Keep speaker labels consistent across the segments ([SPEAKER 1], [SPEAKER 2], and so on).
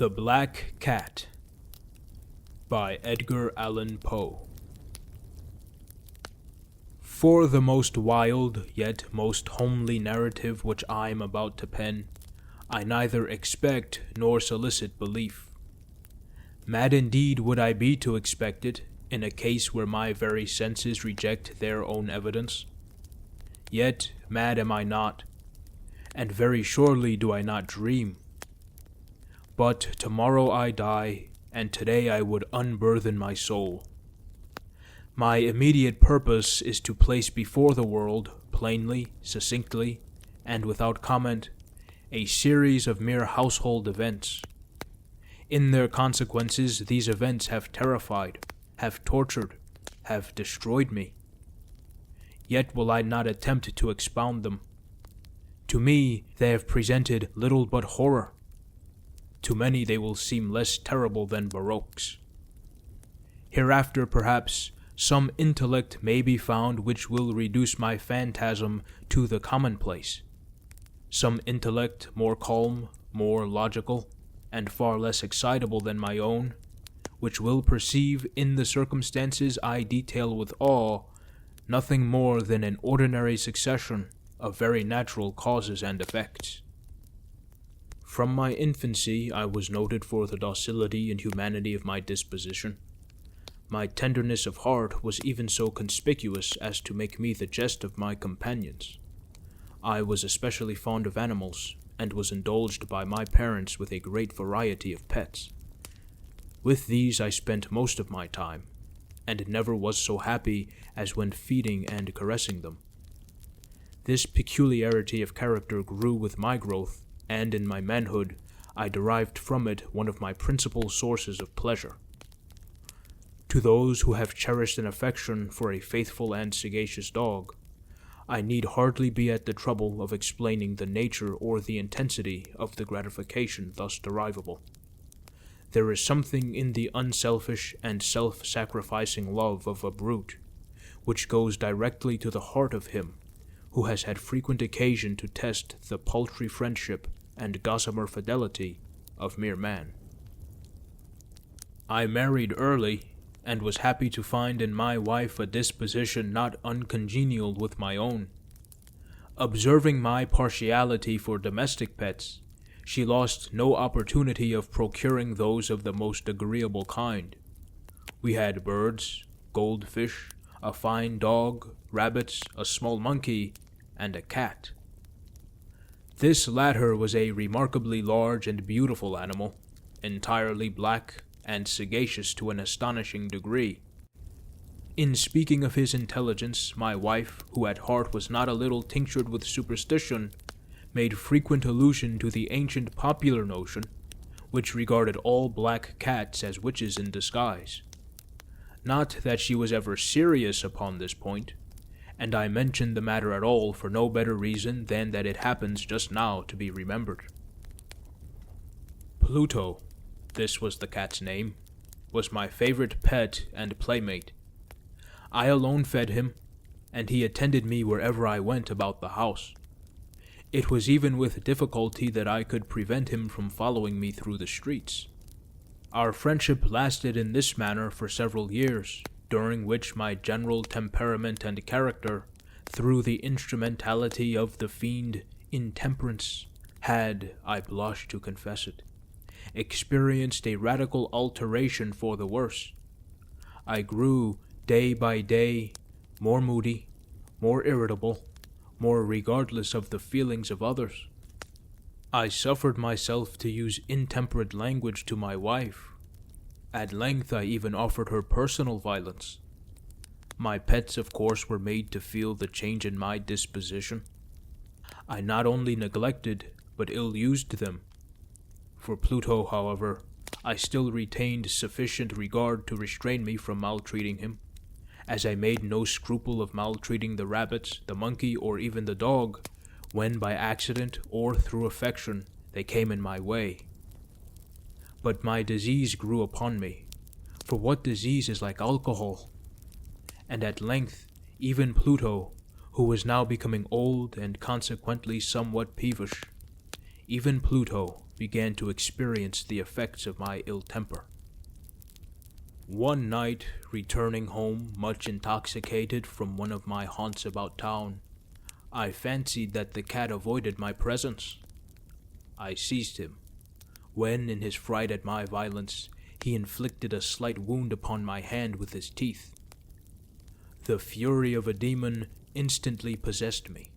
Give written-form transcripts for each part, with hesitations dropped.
[SPEAKER 1] The Black Cat by Edgar Allan Poe. For the most wild, yet most homely narrative which I am about to pen, I neither expect nor solicit belief. Mad indeed would I be to expect it, in a case where my very senses reject their own evidence. Yet mad am I not, and very surely do I not dream. But tomorrow I die, and today I would unburthen my soul. My immediate purpose is to place before the world, plainly, succinctly, and without comment, a series of mere household events. In their consequences, these events have terrified, have tortured, have destroyed me. Yet will I not attempt to expound them. To me, they have presented little but horror. To many they will seem less terrible than baroques. Hereafter, perhaps, some intellect may be found which will reduce my phantasm to the commonplace. Some intellect more calm, more logical, and far less excitable than my own, which will perceive in the circumstances I detail with awe nothing more than an ordinary succession of very natural causes and effects. From my infancy I was noted for the docility and humanity of my disposition. My tenderness of heart was even so conspicuous as to make me the jest of my companions. I was especially fond of animals, and was indulged by my parents with a great variety of pets. With these I spent most of my time, and never was so happy as when feeding and caressing them. This peculiarity of character grew with my growth, and in my manhood I derived from it one of my principal sources of pleasure. To those who have cherished an affection for a faithful and sagacious dog, I need hardly be at the trouble of explaining the nature or the intensity of the gratification thus derivable. There is something in the unselfish and self-sacrificing love of a brute, which goes directly to the heart of him who has had frequent occasion to test the paltry friendship and gossamer fidelity of mere man. I married early, and was happy to find in my wife a disposition not uncongenial with my own. Observing my partiality for domestic pets, she lost no opportunity of procuring those of the most agreeable kind. We had birds, goldfish, a fine dog, rabbits, a small monkey, and a cat. This latter was a remarkably large and beautiful animal, entirely black and sagacious to an astonishing degree. In speaking of his intelligence, my wife, who at heart was not a little tinctured with superstition, made frequent allusion to the ancient popular notion, which regarded all black cats as witches in disguise. Not that she was ever serious upon this point, and I mention the matter at all for no better reason than that it happens just now to be remembered. Pluto, this was the cat's name, was my favorite pet and playmate. I alone fed him, and he attended me wherever I went about the house. It was even with difficulty that I could prevent him from following me through the streets. Our friendship lasted in this manner for several years, during which my general temperament and character, through the instrumentality of the fiend Intemperance, had, I blush to confess it, experienced a radical alteration for the worse. I grew, day by day, more moody, more irritable, more regardless of the feelings of others. I suffered myself to use intemperate language to my wife. At length I even offered her personal violence. My pets, of course, were made to feel the change in my disposition. I not only neglected, but ill-used them. For Pluto, however, I still retained sufficient regard to restrain me from maltreating him, as I made no scruple of maltreating the rabbits, the monkey, or even the dog, when by accident or through affection they came in my way. But my disease grew upon me, for what disease is like alcohol? And at length, even Pluto, who was now becoming old and consequently somewhat peevish, Even Pluto began to experience the effects of my ill temper. One night, returning home much intoxicated from one of my haunts about town, I fancied that the cat avoided my presence. I seized him, when, in his fright at my violence, he inflicted a slight wound upon my hand with his teeth. The fury of a demon instantly possessed me.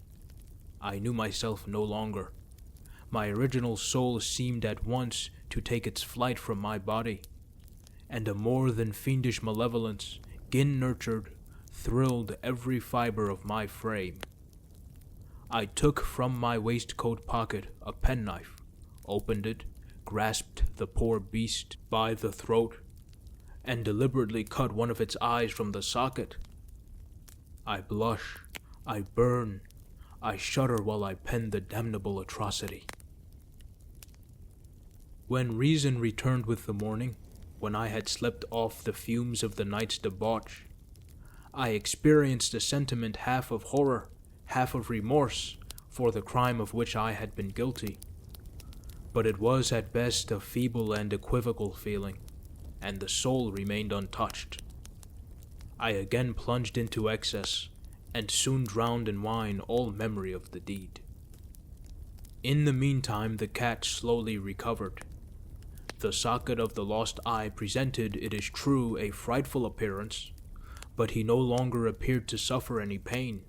[SPEAKER 1] I knew myself no longer. My original soul seemed at once to take its flight from my body, and a more than fiendish malevolence, gin-nurtured, thrilled every fiber of my frame. I took from my waistcoat pocket a penknife, opened it, grasped the poor beast by the throat, and deliberately cut one of its eyes from the socket. I blush, I burn, I shudder while I pen the damnable atrocity. When reason returned with the morning, when I had slept off the fumes of the night's debauch, I experienced a sentiment half of horror, half of remorse for the crime of which I had been guilty. But it was at best a feeble and equivocal feeling, and the soul remained untouched. I again plunged into excess, and soon drowned in wine all memory of the deed. In the meantime, the cat slowly recovered. The socket of the lost eye presented, it is true, a frightful appearance, but he no longer appeared to suffer any pain.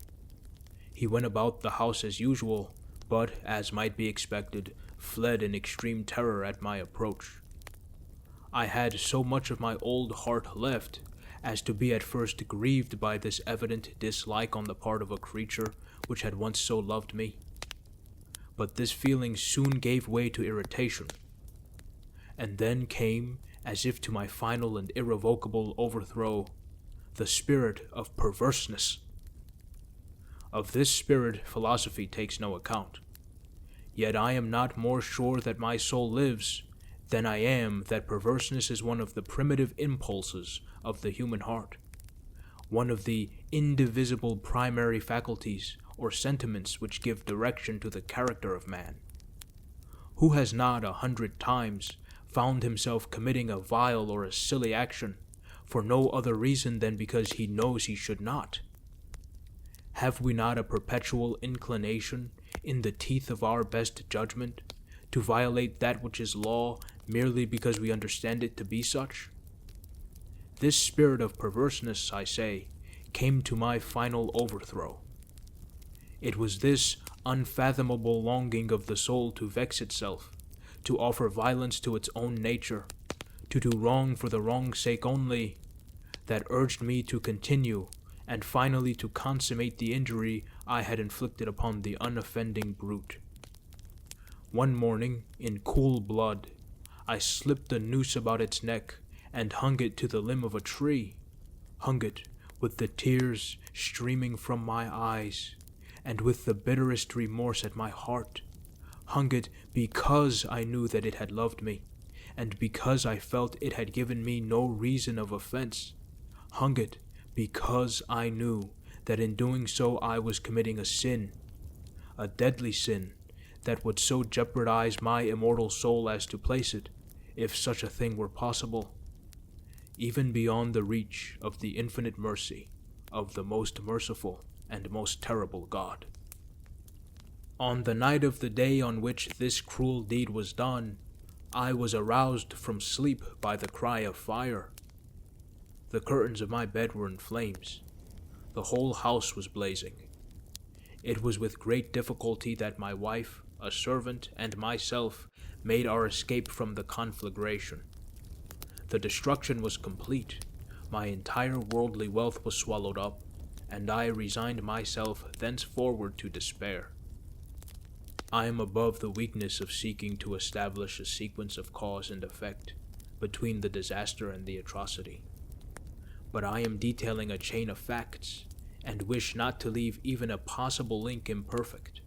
[SPEAKER 1] He went about the house as usual, but, as might be expected, fled in extreme terror at my approach. I had so much of my old heart left as to be at first grieved by this evident dislike on the part of a creature which had once so loved me. But this feeling soon gave way to irritation, and then came, as if to my final and irrevocable overthrow, the spirit of perverseness. Of this spirit philosophy takes no account. Yet I am not more sure that my soul lives than I am that perverseness is one of the primitive impulses of the human heart, one of the indivisible primary faculties or sentiments which give direction to the character of man. Who has not 100 times found himself committing a vile or a silly action for no other reason than because he knows he should not? Have we not a perpetual inclination, in the teeth of our best judgment, to violate that which is law merely because we understand it to be such? This spirit of perverseness, I say, came to my final overthrow. It was this unfathomable longing of the soul to vex itself, to offer violence to its own nature, to do wrong for the wrong's sake only, that urged me to continue and finally to consummate the injury I had inflicted upon the unoffending brute. One morning, in cool blood, I slipped a noose about its neck and hung it to the limb of a tree, hung it with the tears streaming from my eyes, and with the bitterest remorse at my heart, hung it because I knew that it had loved me, and because I felt it had given me no reason of offense, hung it because I knew that in doing so I was committing a sin, a deadly sin, that would so jeopardize my immortal soul as to place it, if such a thing were possible, even beyond the reach of the infinite mercy of the most merciful and most terrible God. On the night of the day on which this cruel deed was done, I was aroused from sleep by the cry of fire. The curtains of my bed were in flames. The whole house was blazing. It was with great difficulty that my wife, a servant, and myself made our escape from the conflagration. The destruction was complete. My entire worldly wealth was swallowed up, and I resigned myself thenceforward to despair. I am above the weakness of seeking to establish a sequence of cause and effect between the disaster and the atrocity. But I am detailing a chain of facts, and wish not to leave even a possible link imperfect.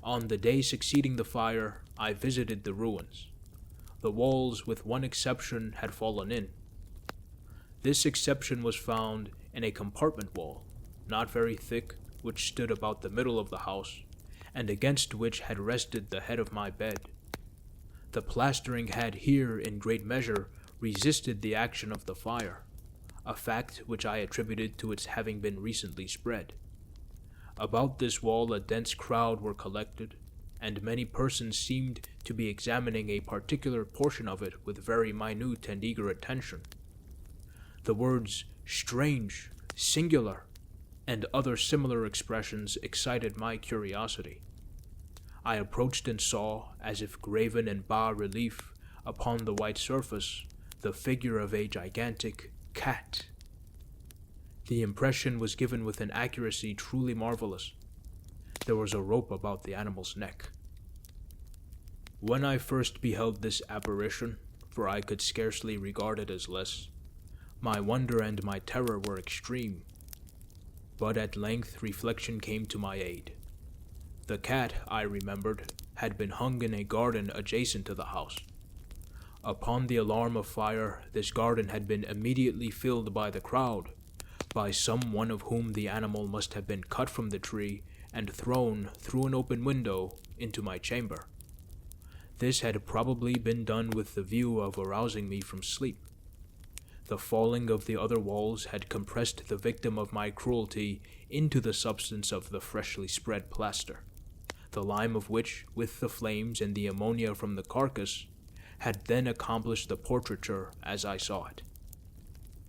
[SPEAKER 1] On the day succeeding the fire, I visited the ruins. The walls, with one exception, had fallen in. This exception was found in a compartment wall, not very thick, which stood about the middle of the house, and against which had rested the head of my bed. The plastering had here, in great measure, resisted the action of the fire, a fact which I attributed to its having been recently spread. About this wall a dense crowd were collected, and many persons seemed to be examining a particular portion of it with very minute and eager attention. The words "strange," "singular," and other similar expressions excited my curiosity. I approached and saw, as if graven in bas-relief upon the white surface, the figure of a gigantic cat. The impression was given with an accuracy truly marvelous. There was a rope about the animal's neck. When I first beheld this apparition, for I could scarcely regard it as less, my wonder and my terror were extreme. But at length reflection came to my aid. The cat, I remembered, had been hung in a garden adjacent to the house. Upon the alarm of fire, this garden had been immediately filled by the crowd, by some one of whom the animal must have been cut from the tree and thrown through an open window into my chamber. This had probably been done with the view of arousing me from sleep. The falling of the other walls had compressed the victim of my cruelty into the substance of the freshly spread plaster, the lime of which, with the flames and the ammonia from the carcass, had then accomplished the portraiture as I saw it.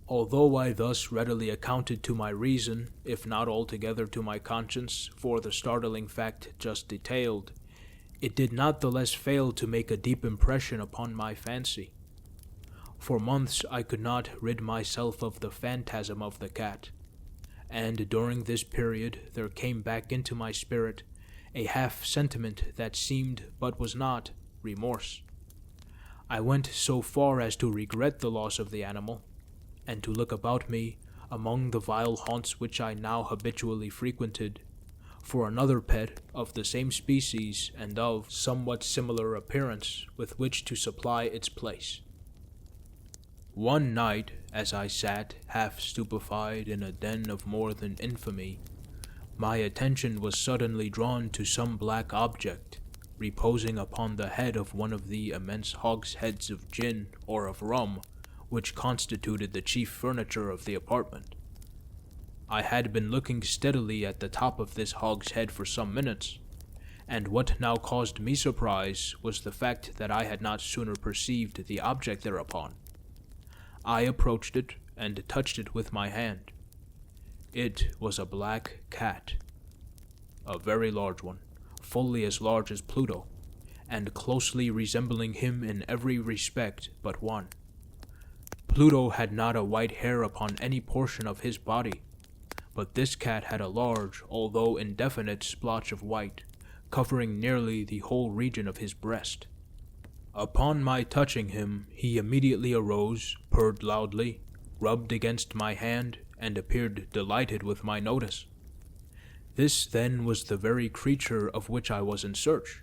[SPEAKER 1] Although I thus readily accounted to my reason, if not altogether to my conscience, for the startling fact just detailed, it did not the less fail to make a deep impression upon my fancy. For months I could not rid myself of the phantasm of the cat, and during this period there came back into my spirit a half-sentiment that seemed, but was not, remorse. I went so far as to regret the loss of the animal, and to look about me, among the vile haunts which I now habitually frequented, for another pet of the same species and of somewhat similar appearance with which to supply its place. One night, as I sat, half stupefied in a den of more than infamy, my attention was suddenly drawn to some black object, reposing upon the head of one of the immense hogsheads of gin or of rum, which constituted the chief furniture of the apartment. I had been looking steadily at the top of this hogshead for some minutes, and what now caused me surprise was the fact that I had not sooner perceived the object thereupon. I approached it and touched it with my hand. It was a black cat, a very large one, fully as large as Pluto, and closely resembling him in every respect but one. Pluto had not a white hair upon any portion of his body, but this cat had a large, although indefinite, splotch of white, covering nearly the whole region of his breast. Upon my touching him, he immediately arose, purred loudly, rubbed against my hand, and appeared delighted with my notice. This, then, was the very creature of which I was in search.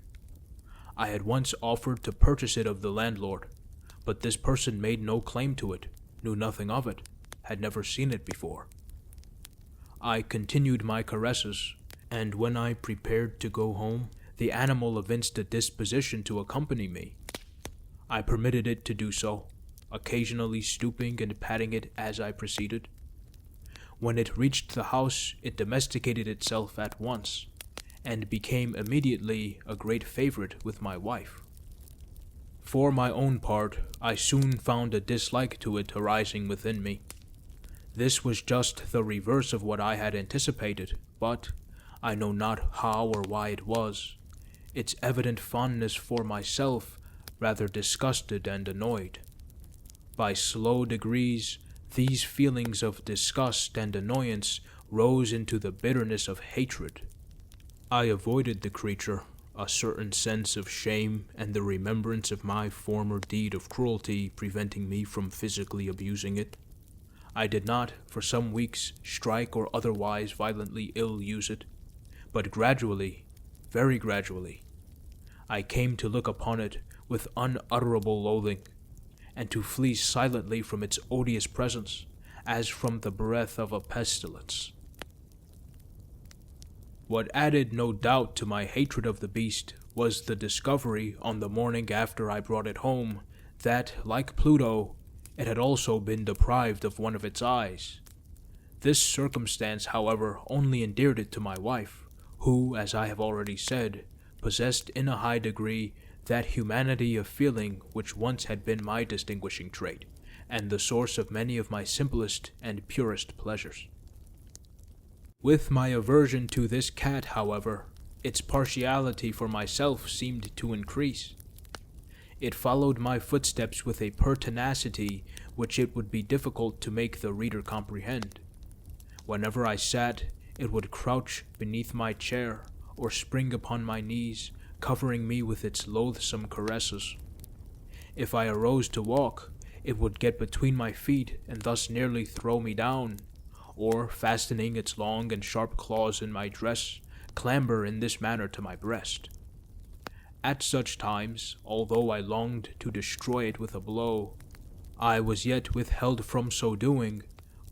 [SPEAKER 1] I had once offered to purchase it of the landlord, but this person made no claim to it, knew nothing of it, had never seen it before. I continued my caresses, and when I prepared to go home, the animal evinced a disposition to accompany me. I permitted it to do so, occasionally stooping and patting it as I proceeded. When it reached the house, it domesticated itself at once, and became immediately a great favorite with my wife. For my own part, I soon found a dislike to it arising within me. This was just the reverse of what I had anticipated, but, I know not how or why it was, its evident fondness for myself rather disgusted and annoyed. By slow degrees, these feelings of disgust and annoyance rose into the bitterness of hatred. I avoided the creature, a certain sense of shame and the remembrance of my former deed of cruelty preventing me from physically abusing it. I did not, for some weeks, strike or otherwise violently ill-use it, but gradually, very gradually, I came to look upon it with unutterable loathing, and to flee silently from its odious presence, as from the breath of a pestilence. What added no doubt to my hatred of the beast was the discovery on the morning after I brought it home that, like Pluto, it had also been deprived of one of its eyes. This circumstance, however, only endeared it to my wife, who, as I have already said, possessed in a high degree that humanity of feeling which once had been my distinguishing trait, and the source of many of my simplest and purest pleasures. With my aversion to this cat, however, its partiality for myself seemed to increase. It followed my footsteps with a pertinacity which it would be difficult to make the reader comprehend. Whenever I sat, it would crouch beneath my chair, or spring upon my knees, covering me with its loathsome caresses. If I arose to walk, it would get between my feet and thus nearly throw me down, or, fastening its long and sharp claws in my dress, clamber in this manner to my breast. At such times, although I longed to destroy it with a blow, I was yet withheld from so doing,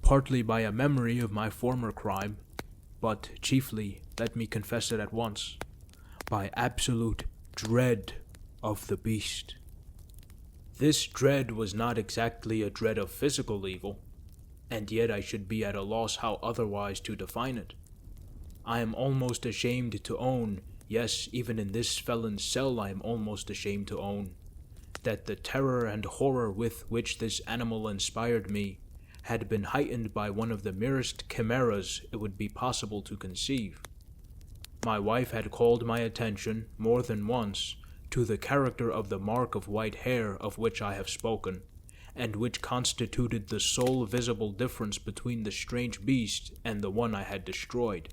[SPEAKER 1] partly by a memory of my former crime, but chiefly, let me confess it at once, by absolute dread of the beast. This dread was not exactly a dread of physical evil, and yet I should be at a loss how otherwise to define it. I am almost ashamed to own, yes, even in this felon's cell I am almost ashamed to own, that the terror and horror with which this animal inspired me had been heightened by one of the merest chimeras it would be possible to conceive. My wife had called my attention, more than once, to the character of the mark of white hair of which I have spoken, and which constituted the sole visible difference between the strange beast and the one I had destroyed.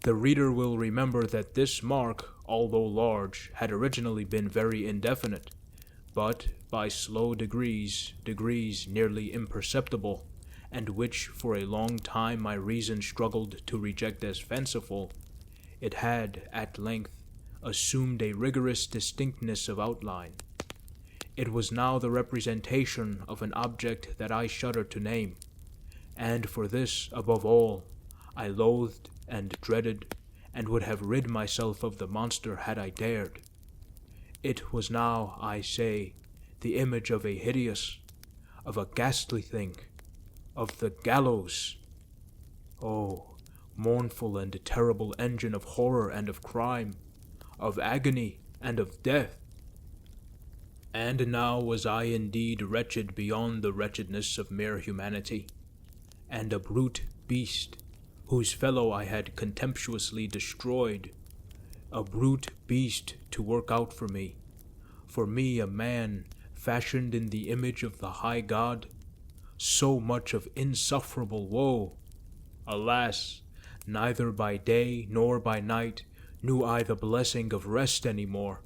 [SPEAKER 1] The reader will remember that this mark, although large, had originally been very indefinite, but by slow degrees nearly imperceptible, and which for a long time my reason struggled to reject as fanciful, it had, at length, assumed a rigorous distinctness of outline. It was now the representation of an object that I shudder to name, and for this, above all, I loathed and dreaded, and would have rid myself of the monster had I dared. It was now, I say, the image of a hideous, of a ghastly thing, of the gallows. Oh, mournful and terrible engine of horror and of crime, of agony and of death! And now was I indeed wretched beyond the wretchedness of mere humanity, and a brute beast, whose fellow I had contemptuously destroyed, a brute beast to work out for me a man fashioned in the image of the high God, so much of insufferable woe. Alas, neither by day nor by night knew I the blessing of rest any more.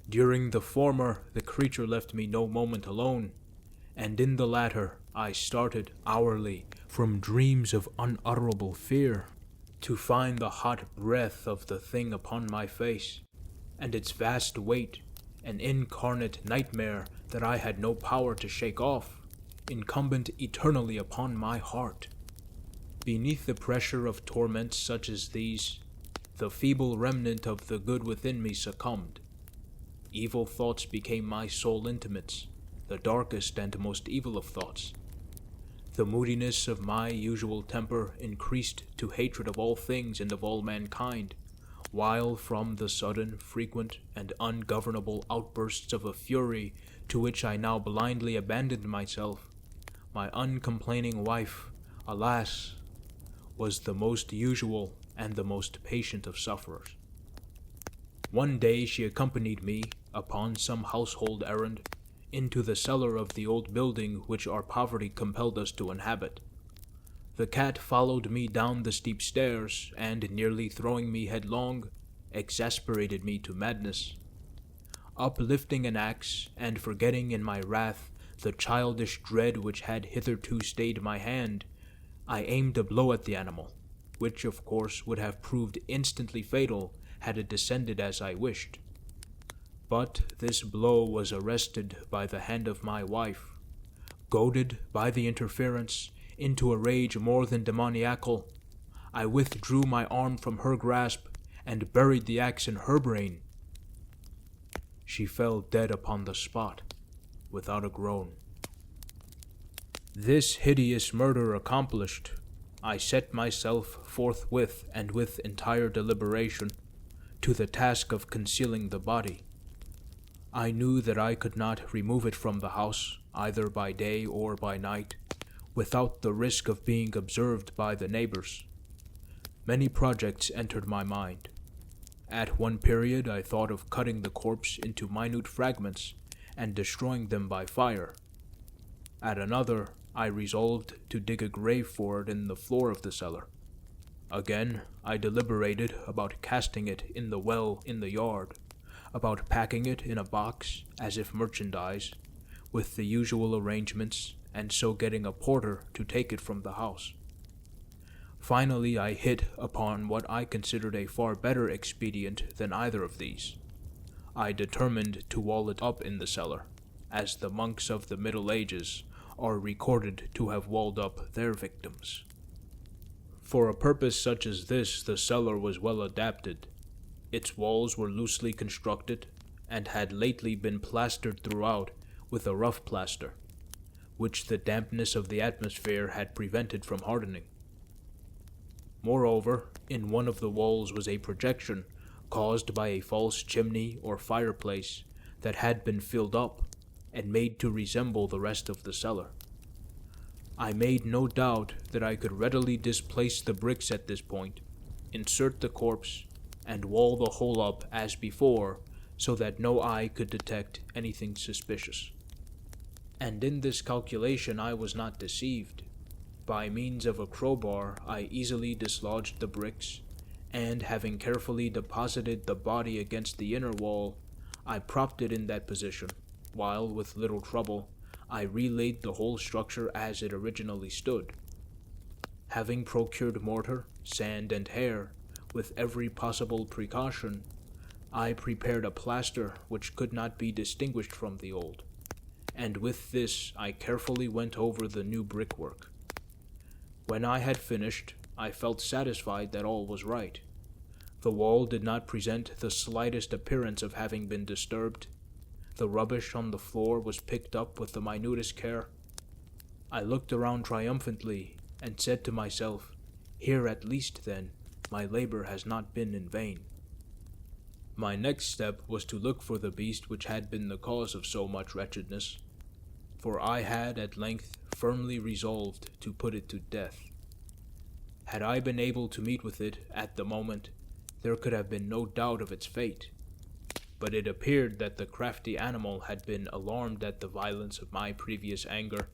[SPEAKER 1] During the former, the creature left me no moment alone, and in the latter I started hourly from dreams of unutterable fear, to find the hot breath of the thing upon my face, and its vast weight, an incarnate nightmare that I had no power to shake off, incumbent eternally upon my heart. Beneath the pressure of torments such as these, the feeble remnant of the good within me succumbed. Evil thoughts became my sole intimates, the darkest and most evil of thoughts. The moodiness of my usual temper increased to hatred of all things and of all mankind, while from the sudden, frequent, and ungovernable outbursts of a fury to which I now blindly abandoned myself, my uncomplaining wife, alas, was the most usual and the most patient of sufferers. One day she accompanied me, upon some household errand, into the cellar of the old building which our poverty compelled us to inhabit. The cat followed me down the steep stairs, and, nearly throwing me headlong, exasperated me to madness. Uplifting an axe, and forgetting in my wrath the childish dread which had hitherto stayed my hand, I aimed a blow at the animal, which of course would have proved instantly fatal had it descended as I wished. But this blow was arrested by the hand of my wife. Goaded by the interference into a rage more than demoniacal, I withdrew my arm from her grasp and buried the axe in her brain. She fell dead upon the spot, without a groan. This hideous murder accomplished, I set myself forthwith and with entire deliberation to the task of concealing the body. I knew that I could not remove it from the house, either by day or by night, without the risk of being observed by the neighbors. Many projects entered my mind. At one period I thought of cutting the corpse into minute fragments and destroying them by fire. At another, I resolved to dig a grave for it in the floor of the cellar. Again, I deliberated about casting it in the well in the yard, about packing it in a box as if merchandise, with the usual arrangements, and so getting a porter to take it from the house. Finally, I hit upon what I considered a far better expedient than either of these. I determined to wall it up in the cellar, as the monks of the Middle Ages are recorded to have walled up their victims. For a purpose such as this, the cellar was well adapted. Its walls were loosely constructed, and had lately been plastered throughout with a rough plaster, which the dampness of the atmosphere had prevented from hardening. Moreover, in one of the walls was a projection caused by a false chimney or fireplace that had been filled up and made to resemble the rest of the cellar. I made no doubt that I could readily displace the bricks at this point, insert the corpse, and wall the whole up as before, so that no eye could detect anything suspicious. And in this calculation I was not deceived. By means of a crowbar I easily dislodged the bricks, and having carefully deposited the body against the inner wall, I propped it in that position, while, with little trouble, I relaid the whole structure as it originally stood. Having procured mortar, sand, and hair, with every possible precaution, I prepared a plaster which could not be distinguished from the old, and with this I carefully went over the new brickwork. When I had finished, I felt satisfied that all was right. The wall did not present the slightest appearance of having been disturbed. The rubbish on the floor was picked up with the minutest care. I looked around triumphantly and said to myself, "Here at least, then, my labor has not been in vain." My next step was to look for the beast which had been the cause of so much wretchedness, for I had at length firmly resolved to put it to death. Had I been able to meet with it at the moment, there could have been no doubt of its fate. But it appeared that the crafty animal had been alarmed at the violence of my previous anger,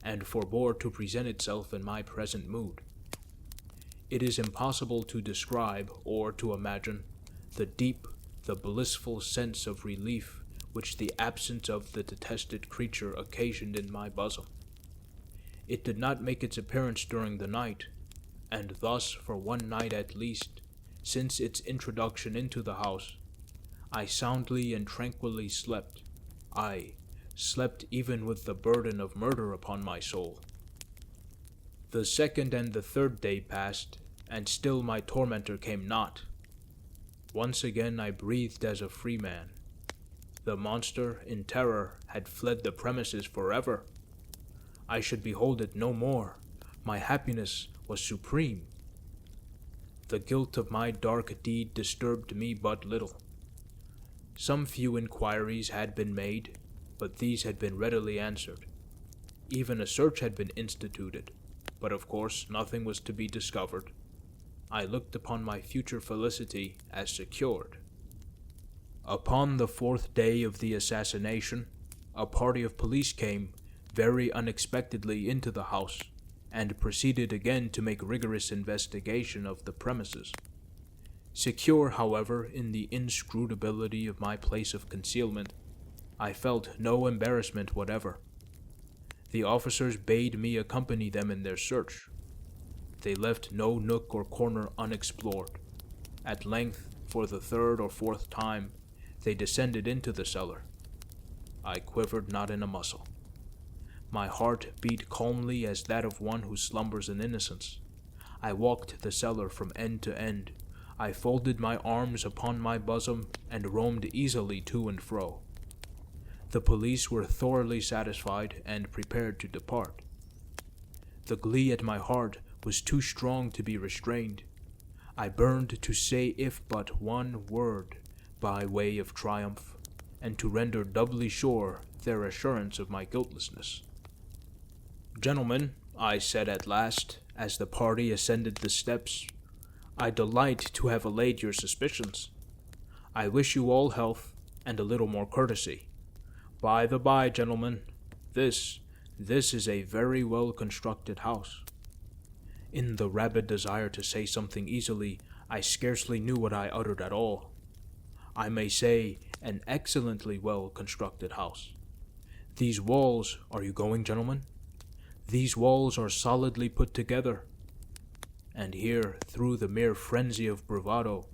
[SPEAKER 1] and forbore to present itself in my present mood. It is impossible to describe or to imagine the deep, the blissful sense of relief which the absence of the detested creature occasioned in my bosom. It did not make its appearance during the night, and thus for one night at least, since its introduction into the house, I soundly and tranquilly slept. I slept even with the burden of murder upon my soul. The second and the third day passed, and still my tormentor came not. Once again I breathed as a free man. The monster, in terror, had fled the premises forever. I should behold it no more. My happiness was supreme. The guilt of my dark deed disturbed me but little. Some few inquiries had been made, but these had been readily answered. Even a search had been instituted, but of course nothing was to be discovered. I looked upon my future felicity as secured. Upon the fourth day of the assassination, a party of police came, very unexpectedly, into the house, and proceeded again to make rigorous investigation of the premises. Secure, however, in the inscrutability of my place of concealment, I felt no embarrassment whatever. The officers bade me accompany them in their search. They left no nook or corner unexplored. At length, for the third or fourth time, they descended into the cellar. I quivered not in a muscle. My heart beat calmly as that of one who slumbers in innocence. I walked the cellar from end to end. I folded my arms upon my bosom and roamed easily to and fro. The police were thoroughly satisfied and prepared to depart. The glee at my heart was too strong to be restrained. I burned to say if but one word by way of triumph, and to render doubly sure their assurance of my guiltlessness. "Gentlemen," I said at last, as the party ascended the steps, "I delight to have allayed your suspicions. I wish you all health and a little more courtesy. By the by, gentlemen, this is a very well-constructed house." In the rabid desire to say something easily, I scarcely knew what I uttered at all. I may say, an excellently well-constructed house. These walls, are you going, gentlemen? These walls are solidly put together. And here, through the mere frenzy of bravado,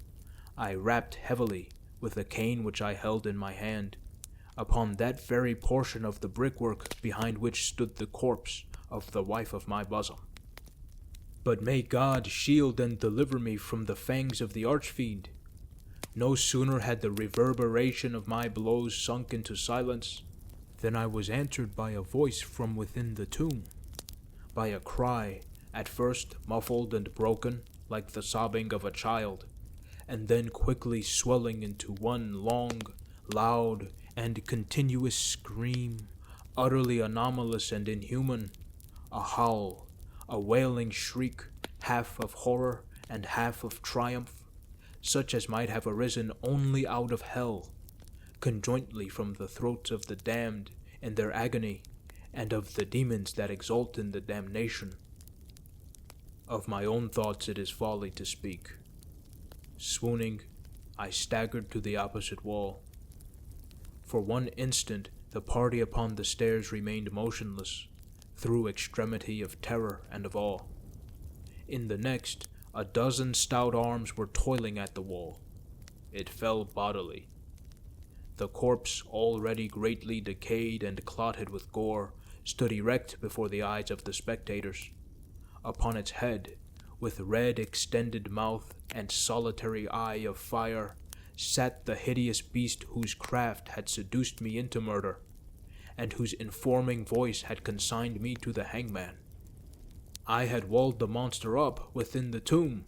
[SPEAKER 1] I rapped heavily, with the cane which I held in my hand, upon that very portion of the brickwork behind which stood the corpse of the wife of my bosom. But may God shield and deliver me from the fangs of the archfiend! No sooner had the reverberation of my blows sunk into silence than I was answered by a voice from within the tomb, by a cry, at first muffled and broken, like the sobbing of a child, and then quickly swelling into one long, loud, and continuous scream, utterly anomalous and inhuman, a howl, a wailing shriek, half of horror and half of triumph, such as might have arisen only out of hell, conjointly from the throats of the damned in their agony, and of the demons that exult in the damnation. Of my own thoughts it is folly to speak. Swooning, I staggered to the opposite wall. For one instant the party upon the stairs remained motionless, through extremity of terror and of awe. In the next, a dozen stout arms were toiling at the wall. It fell bodily. The corpse, already greatly decayed and clotted with gore, stood erect before the eyes of the spectators. Upon its head, with red extended mouth and solitary eye of fire, sat the hideous beast whose craft had seduced me into murder, and whose informing voice had consigned me to the hangman. I had walled the monster up within the tomb,